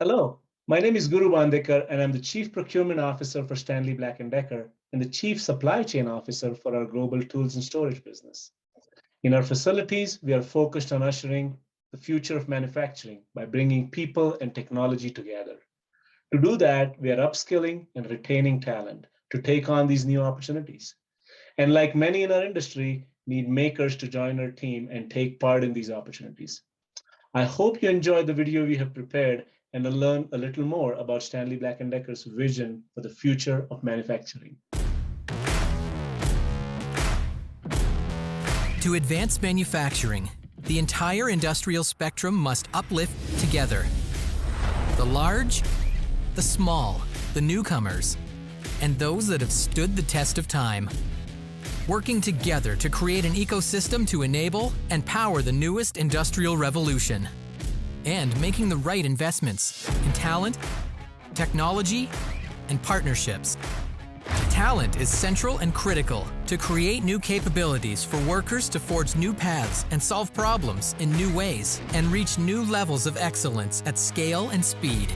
Hello, my name is Guru Bandekar, and I'm the Chief Procurement Officer for Stanley Black & Decker and the Chief Supply Chain Officer for our global tools and storage business. In our facilities, we are focused on ushering the future of manufacturing by bringing people and technology together. To do that, we are upskilling and retaining talent to take on these new opportunities. And like many in our industry, need makers to join our team and take part in these opportunities. I hope you enjoyed the video we have prepared and will learn a little more about Stanley Black & Decker's vision for the future of manufacturing. To advance manufacturing, the entire industrial spectrum must uplift together. The large, the small, the newcomers, and those that have stood the test of time. Working together to create an ecosystem to enable and power the newest industrial revolution. And making the right investments in talent, technology, and partnerships. Talent is central and critical to create new capabilities for workers to forge new paths and solve problems in new ways and reach new levels of excellence at scale and speed.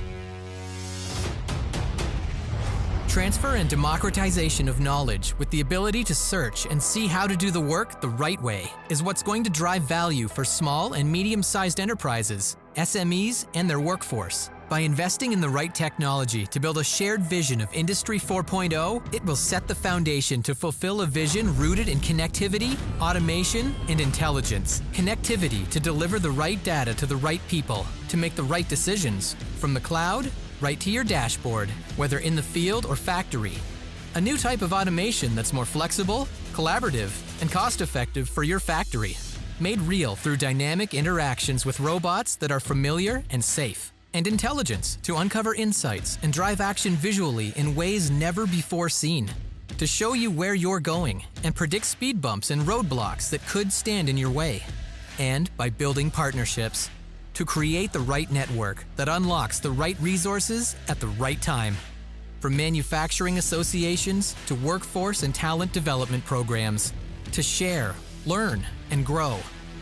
Transfer and democratization of knowledge with the ability to search and see how to do the work the right way is what's going to drive value for small and medium-sized enterprises, SMEs, and their workforce. By investing in the right technology to build a shared vision of Industry 4.0, it will set the foundation to fulfill a vision rooted in connectivity, automation, and intelligence. Connectivity to deliver the right data to the right people, to make the right decisions, from the cloud right to your dashboard, whether in the field or factory. A new type of automation that's more flexible, collaborative, and cost-effective for your factory. Made real through dynamic interactions with robots that are familiar and safe. And intelligence to uncover insights and drive action visually in ways never before seen. To show you where you're going and predict speed bumps and roadblocks that could stand in your way. And by building partnerships, to create the right network that unlocks the right resources at the right time. From manufacturing associations to workforce and talent development programs, to share, learn, and grow.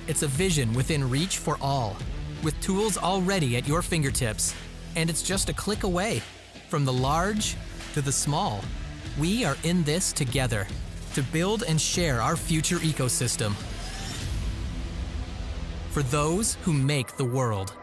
It's a vision within reach for all, with tools already at your fingertips, and it's just a click away. From the large to the small, we are in this together to build and share our future ecosystem. For those who make the world.